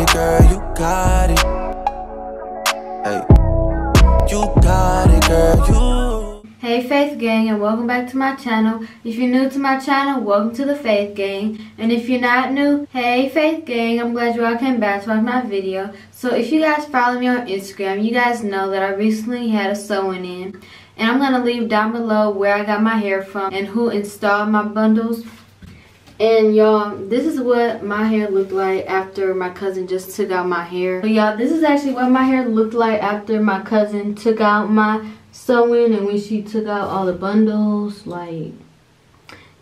it, girl, you got it. Hey, you got it, girl, you. Hey Faith Gang, and welcome back to my channel. If you're new to my channel, welcome to the Faith Gang. And if you're not new, hey Faith Gang, I'm glad you all came back to watch my video. So if you guys follow me on Instagram, you guys know that I recently had a sew-in in. And I'm going to leave down below where I got my hair from and who installed my bundles. And y'all, this is what my hair looked like after my cousin just took out my hair. But y'all, this is actually what my hair looked like after my cousin took out my sewing and when she took out all the bundles. Like,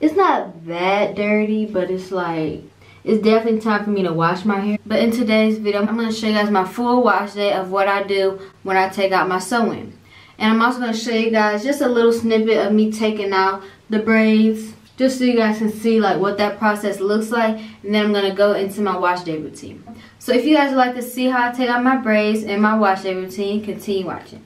it's not that dirty, but it's like, it's definitely time for me to wash my hair. But in today's video, I'm going to show you guys my full wash day of what I do when I take out my sewing. And I'm also going to show you guys just a little snippet of me taking out the braids, just so you guys can see like what that process looks like. And then I'm going to go into my wash day routine. So if you guys would like to see how I take out my braids and my wash day routine, continue watching.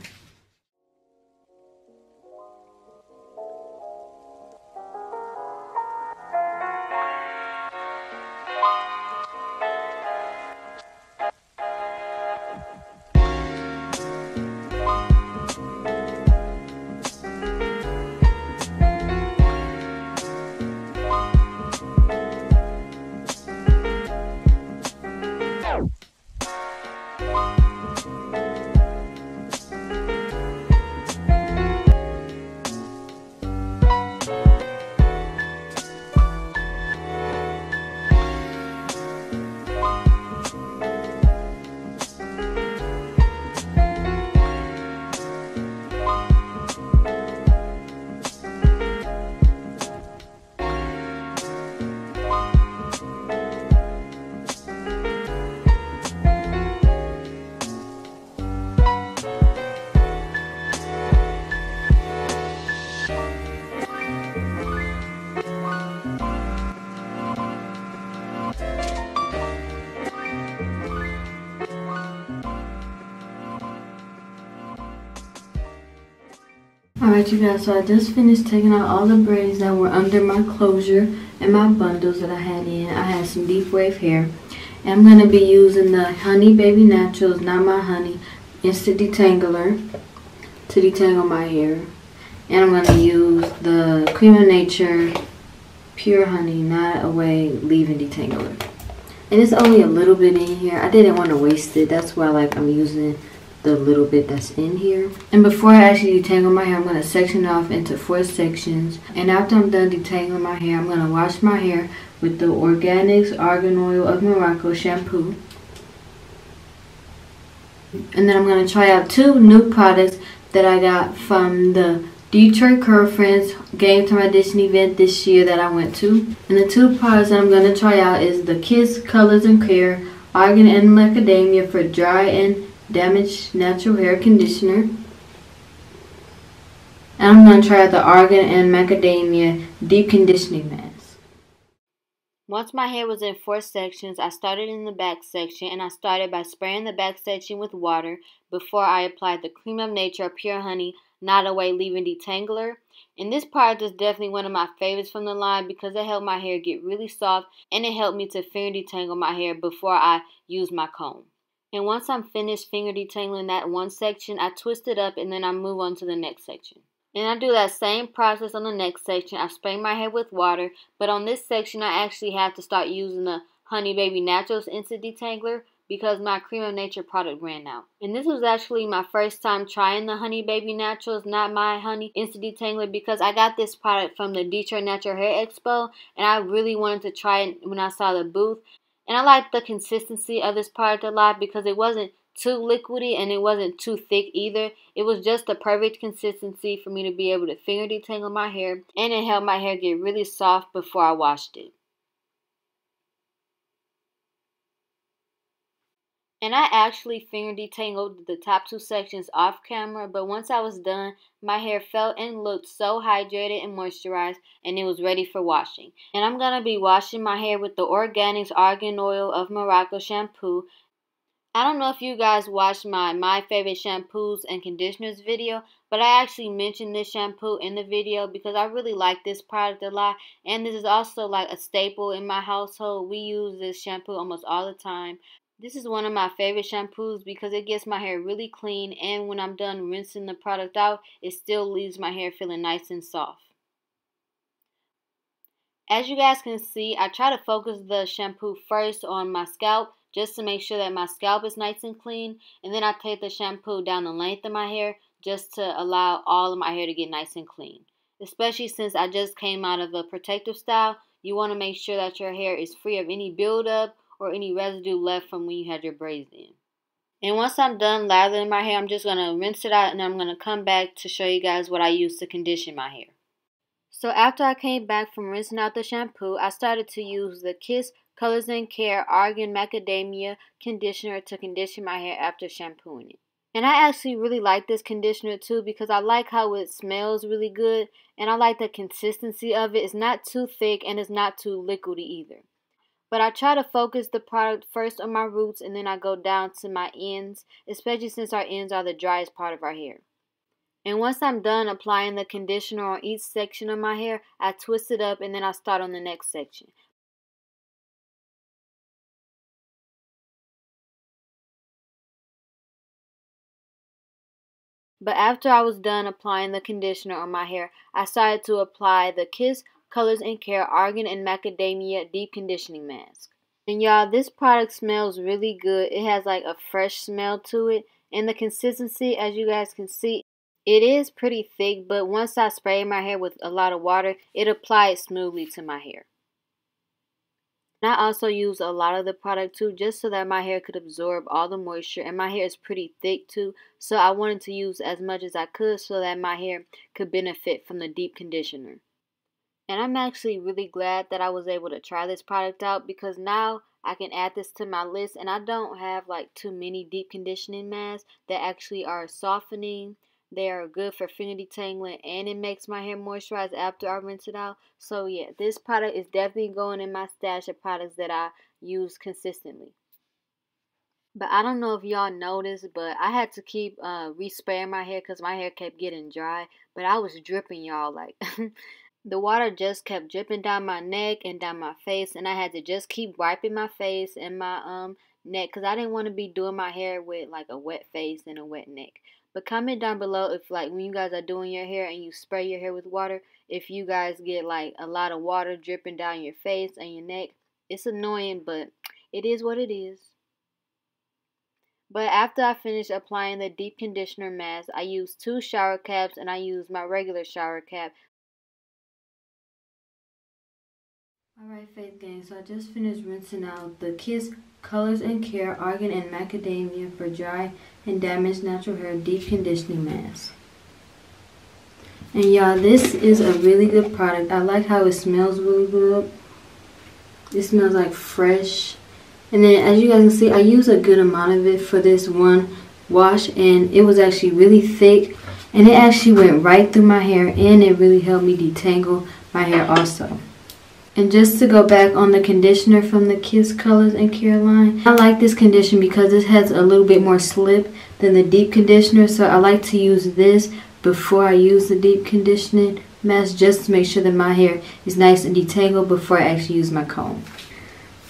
Alright you guys, so I just finished taking out all the braids that were under my closure and my bundles that I had in. I had some deep wave hair. And I'm going to be using the Honey Baby Naturals, Not My Honey, Instant Detangler to detangle my hair. And I'm going to use the Cream of Nature Pure Honey, Not Away Leave-In Detangler. And it's only a little bit in here. I didn't want to waste it. That's why I'm using the little bit that's in here. And before I actually detangle my hair, I'm going to section it off into 4 sections. And after I'm done detangling my hair, I'm going to wash my hair with the Organics Argan Oil of Morocco shampoo. And then I'm going to try out 2 new products that I got from the Detroit Curl Friends Game Time Edition event this year that I went to. And the 2 products that I'm going to try out is the Kiss Colors&Care Argan and Macadamia for dry and damaged natural hair conditioner. And I'm going to try out the Argan and Macadamia deep conditioning mask. Once my hair was in 4 sections, I started in the back section, and I started by spraying the back section with water before I applied the Cream of Nature Pure Honey Not Away Leave-In Detangler. And this product is definitely one of my favorites from the line because it helped my hair get really soft and it helped me to finger detangle my hair before I use my comb. And once I'm finished finger detangling that one section, I twist it up and then I move on to the next section. And I do that same process on the next section. I spray my hair with water, but on this section I actually have to start using the Honey Baby Naturals Instant Detangler because my Cream of Nature product ran out. And this was actually my first time trying the Honey Baby Naturals Not My Honey Instant Detangler because I got this product from the Detroit Natural Hair Expo and I really wanted to try it when I saw the booth. And I liked the consistency of this product a lot because it wasn't too liquidy and it wasn't too thick either. It was just the perfect consistency for me to be able to finger detangle my hair, and it helped my hair get really soft before I washed it. And I actually finger detangled the top 2 sections off camera, but once I was done, my hair felt and looked so hydrated and moisturized, and it was ready for washing. And I'm going to be washing my hair with the Organics Argan Oil of Morocco shampoo. I don't know if you guys watched my favorite shampoos and conditioners video, but I actually mentioned this shampoo in the video because I really like this product a lot, and this is also like a staple in my household. We use this shampoo almost all the time. This is one of my favorite shampoos because it gets my hair really clean, and when I'm done rinsing the product out, it still leaves my hair feeling nice and soft. As you guys can see, I try to focus the shampoo first on my scalp just to make sure that my scalp is nice and clean, and then I take the shampoo down the length of my hair just to allow all of my hair to get nice and clean. Especially since I just came out of a protective style, you want to make sure that your hair is free of any buildup or any residue left from when you had your braids in. And once I'm done lathering my hair, I'm just going to rinse it out, and I'm going to come back to show you guys what I use to condition my hair. So after I came back from rinsing out the shampoo, I started to use the Kiss Colors&Care Argan Macadamia conditioner to condition my hair after shampooing it. And I actually really like this conditioner too because I like how it smells really good, and I like the consistency of it. It's not too thick and it's not too liquidy either. But I try to focus the product first on my roots, and then I go down to my ends, especially since our ends are the driest part of our hair. And once I'm done applying the conditioner on each section of my hair, I twist it up and then I start on the next section. But after I was done applying the conditioner on my hair, I started to apply the Kiss Colors&Care Argan and Macadamia Deep Conditioning Mask. And y'all, this product smells really good. It has like a fresh smell to it. And the consistency, as you guys can see, it is pretty thick. But once I spray my hair with a lot of water, it applies smoothly to my hair. And I also use a lot of the product too, just so that my hair could absorb all the moisture, and my hair is pretty thick too, so I wanted to use as much as I could so that my hair could benefit from the deep conditioner. And I'm actually really glad that I was able to try this product out because now I can add this to my list, and I don't have like too many deep conditioning masks that actually are softening. They are good for finger detangling, and it makes my hair moisturize after I rinse it out. So yeah, this product is definitely going in my stash of products that I use consistently. But I don't know if y'all noticed, but I had to keep respraying my hair because my hair kept getting dry. But I was dripping, y'all, like the water just kept dripping down my neck and down my face, and I had to just keep wiping my face and my neck because I didn't want to be doing my hair with like a wet face and a wet neck. But comment down below if like when you guys are doing your hair and you spray your hair with water, if you guys get like a lot of water dripping down your face and your neck. It's annoying, but it is what it is. But after I finished applying the deep conditioner mask, I used 2 shower caps and I used my regular shower cap. Alright, Faith Gang, so I just finished rinsing out the Kiss Colors&Care Argan and Macadamia for Dry and Damaged Natural Hair Deep Conditioning Mask. And y'all, this is a really good product. I like how it smells really good. It smells like fresh. And then as you guys can see, I use a good amount of it for this one wash, and it was actually really thick. And it actually went right through my hair, and it really helped me detangle my hair also. And just to go back on the conditioner from the Kiss Colors&Care line, I like this conditioner because it has a little bit more slip than the deep conditioner. So I like to use this before I use the deep conditioning mask just to make sure that my hair is nice and detangled before I actually use my comb.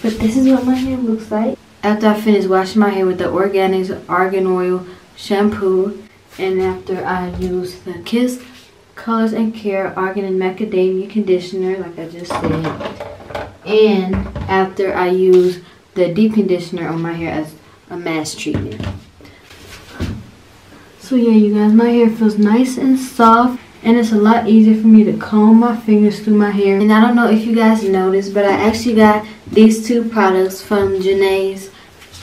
But this is what my hair looks like after I finish washing my hair with the Organics Argan Oil shampoo, and after I use the Kiss Colors&Care Argan and Macadamia conditioner like I just said, and after I use the deep conditioner on my hair as a mask treatment. So yeah, you guys, my hair feels nice and soft, and it's a lot easier for me to comb my fingers through my hair. And I don't know if you guys noticed, but I actually got these 2 products from Janae's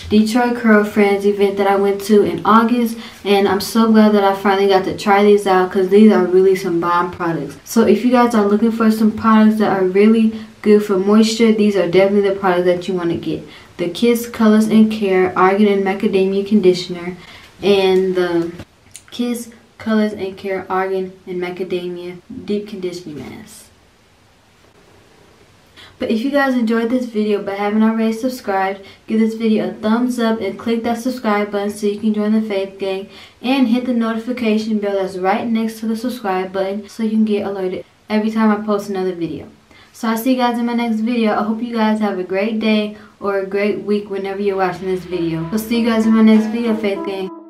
Detroit Curl Friends event that I went to in August, and I'm so glad that I finally got to try these out because these are really some bomb products. So if you guys are looking for some products that are really good for moisture, these are definitely the products that you want to get. The Kiss Colors&Care Argan and Macadamia conditioner, and the Kiss Colors&Care Argan and Macadamia deep conditioning mask. But if you guys enjoyed this video but haven't already subscribed, give this video a thumbs up and click that subscribe button so you can join the Faith Gang, and hit the notification bell that's right next to the subscribe button so you can get alerted every time I post another video. So I'll see you guys in my next video. I hope you guys have a great day or a great week whenever you're watching this video. So see you guys in my next video, Faith Gang.